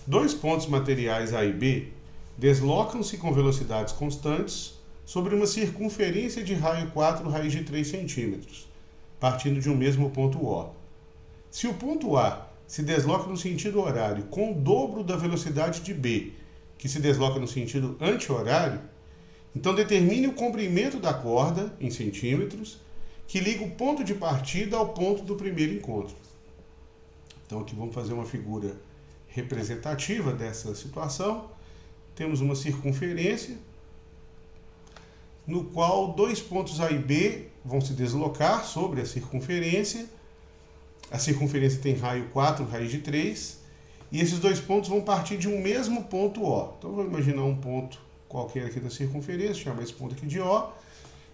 Dois pontos materiais A e B deslocam-se com velocidades constantes sobre uma circunferência de raio 4 raiz de 3 centímetros, partindo de um mesmo ponto O. Se o ponto A se desloca no sentido horário com o dobro da velocidade de B, que se desloca no sentido anti-horário, então determine o comprimento da corda, em centímetros, que liga o ponto de partida ao ponto do primeiro encontro. Então aqui vamos fazer uma figura representativa dessa situação. Temos uma circunferência, no qual dois pontos A e B vão se deslocar sobre a circunferência. A circunferência tem raio 4, raiz de 3, e esses dois pontos vão partir de um mesmo ponto O. Então vamos imaginar um ponto qualquer aqui da circunferência, chama esse ponto aqui de O,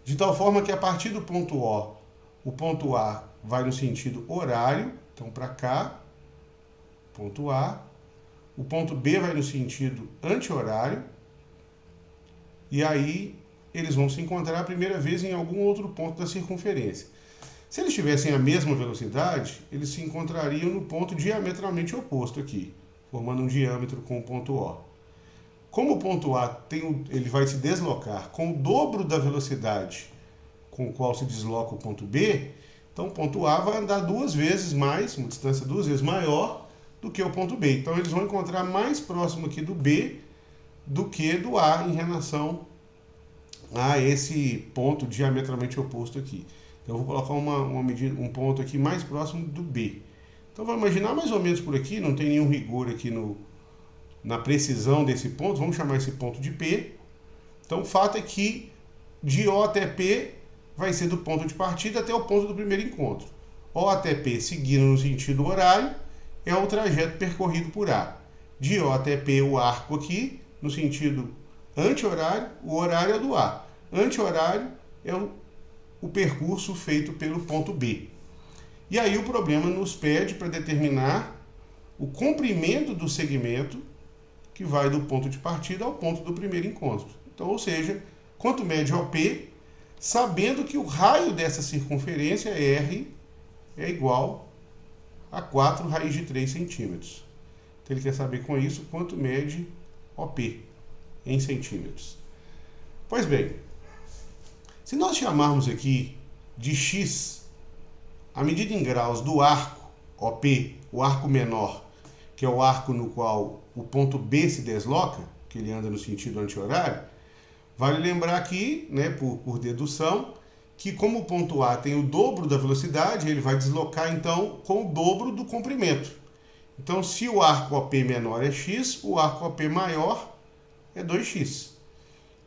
de tal forma que a partir do ponto O, o ponto A vai no sentido horário, então para cá, ponto A, o ponto B vai no sentido anti-horário, e aí eles vão se encontrar a primeira vez em algum outro ponto da circunferência. Se eles tivessem a mesma velocidade, eles se encontrariam no ponto diametralmente oposto aqui, formando um diâmetro com o ponto O. Como o ponto A ele vai se deslocar com o dobro da velocidade com o qual se desloca o ponto B, então o ponto A vai andar duas vezes mais, uma distância duas vezes maior do que o ponto B. Então eles vão encontrar mais próximo aqui do B do que do A em relação a esse ponto diametralmente oposto aqui. Então eu vou colocar um ponto aqui mais próximo do B. Então vamos imaginar mais ou menos por aqui, não tem nenhum rigor aqui na precisão desse ponto, vamos chamar esse ponto de P. Então o fato é que de O até P vai ser do ponto de partida até o ponto do primeiro encontro. O até P seguindo no sentido horário é o trajeto percorrido por A. De O até P o arco aqui no sentido anti-horário, o horário é do A. Anti-horário é o percurso feito pelo ponto B. E aí o problema nos pede para determinar o comprimento do segmento que vai do ponto de partida ao ponto do primeiro encontro. Então, ou seja, quanto mede OP, sabendo que o raio dessa circunferência, R, é igual a 4 raiz de 3 centímetros. Então ele quer saber com isso quanto mede OP em centímetros. Pois bem, se nós chamarmos aqui de x a medida em graus do arco OP, o arco menor, que é o arco no qual o ponto B se desloca, que ele anda no sentido anti-horário, vale lembrar aqui, né, por dedução, que como o ponto A tem o dobro da velocidade, ele vai deslocar então com o dobro do comprimento. Então se o arco OP menor é x, o arco OP maior é 2x.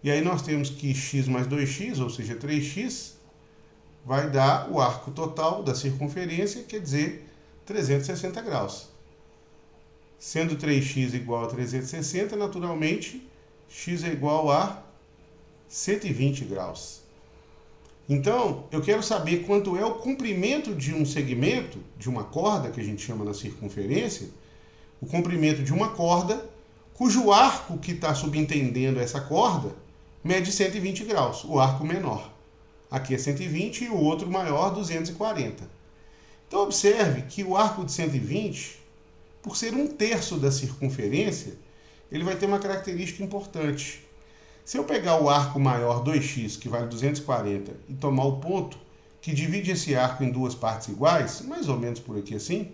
E aí nós temos que x mais 2x, ou seja, 3x, vai dar o arco total da circunferência, quer dizer, 360 graus. Sendo 3x igual a 360, naturalmente, x é igual a 120 graus. Então, eu quero saber quanto é o comprimento de um segmento, de uma corda, que a gente chama na circunferência, o comprimento de uma corda, cujo arco que está subentendendo essa corda mede 120 graus, o arco menor. Aqui é 120 e o outro maior, 240. Então, observe que o arco de 120, por ser 1/3 da circunferência, ele vai ter uma característica importante. Se eu pegar o arco maior 2x, que vale 240, e tomar o ponto que divide esse arco em duas partes iguais, mais ou menos por aqui assim,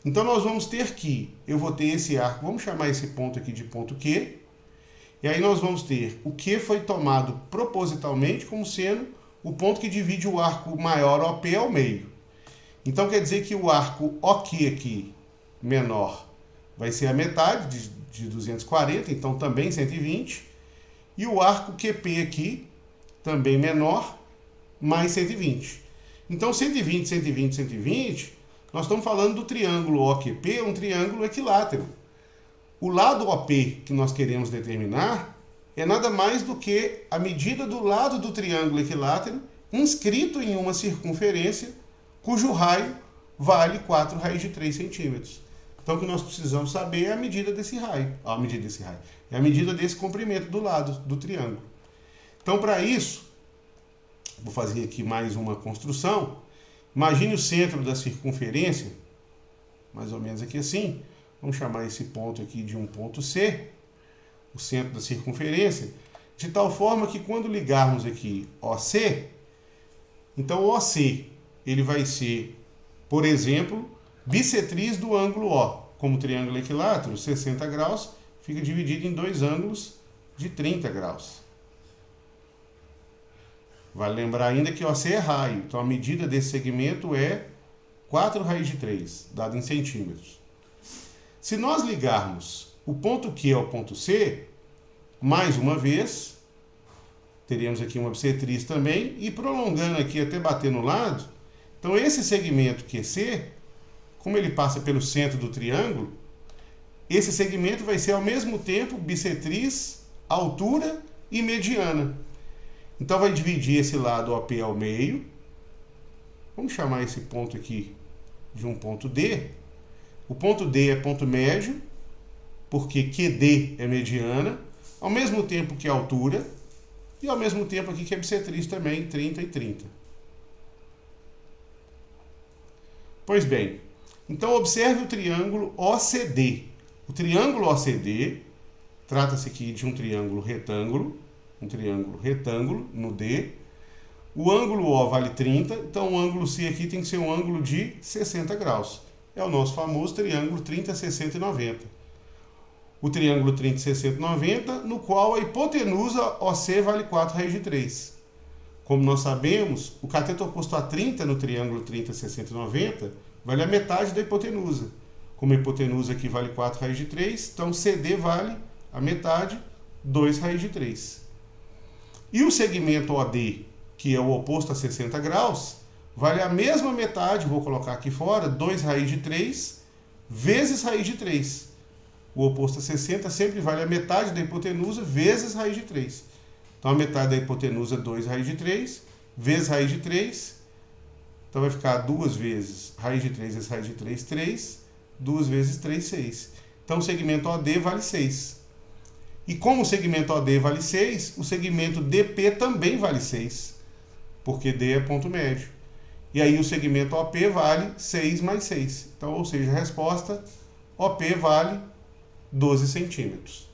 então nós vamos ter que, eu vou ter esse arco, vamos chamar esse ponto aqui de ponto Q, e aí nós vamos ter o Q foi tomado propositalmente como sendo o ponto que divide o arco maior OP ao meio. Então quer dizer que o arco OQ aqui, menor, vai ser a metade de 240, então também 120, e o arco QP aqui, também menor, mais 120. Então 120, 120, 120, nós estamos falando do triângulo OQP, um triângulo equilátero. O lado OP que nós queremos determinar é nada mais do que a medida do lado do triângulo equilátero inscrito em uma circunferência cujo raio vale 4 raiz de 3 centímetros. Então o que nós precisamos saber é a medida desse raio. É a medida desse comprimento do lado do triângulo. Então para isso, vou fazer aqui mais uma construção. Imagine o centro da circunferência, mais ou menos aqui assim. Vamos chamar esse ponto aqui de um ponto C, o centro da circunferência, de tal forma que quando ligarmos aqui OC, então OC ele vai ser, por exemplo, bissetriz do ângulo O. Como triângulo equilátero, 60 graus, fica dividido em dois ângulos de 30 graus. Vale lembrar ainda que OC é raio, então a medida desse segmento é 4 raiz de 3, dado em centímetros. Se nós ligarmos o ponto Q ao ponto C, mais uma vez, teremos aqui uma bissetriz também, e prolongando aqui até bater no lado, então esse segmento QC, como ele passa pelo centro do triângulo, esse segmento vai ser ao mesmo tempo bissetriz, altura e mediana. Então vai dividir esse lado OP ao meio. Vamos chamar esse ponto aqui de um ponto D. O ponto D é ponto médio, porque QD é mediana, ao mesmo tempo que a altura, e ao mesmo tempo aqui que é bissetriz também, 30 e 30. Pois bem, então observe o triângulo OCD. O triângulo OCD trata-se aqui de um triângulo retângulo no D. O ângulo O vale 30, então o ângulo C aqui tem que ser um ângulo de 60 graus. É o nosso famoso triângulo 30, 60 e 90. O triângulo 30, 60 e 90, no qual a hipotenusa OC vale 4 raiz de 3. Como nós sabemos, o cateto oposto a 30 no triângulo 30, 60 e 90 vale a metade da hipotenusa. Como a hipotenusa aqui vale 4 raiz de 3, então CD vale a metade, 2 raiz de 3. E o segmento OD, que é o oposto a 60 graus, vale a mesma metade, vou colocar aqui fora, 2 raiz de 3 vezes raiz de 3. O oposto a 60 sempre vale a metade da hipotenusa vezes raiz de 3. Então a metade da hipotenusa é 2 raiz de 3 vezes raiz de 3. Então vai ficar 2 vezes raiz de 3 vezes raiz de 3, 3. 2 vezes 3, 6. Então o segmento OD vale 6. E como o segmento OD vale 6, o segmento DP também vale 6. Porque D é ponto médio. E aí o segmento OP vale 6 mais 6. Então, ou seja, a resposta OP vale 12 centímetros.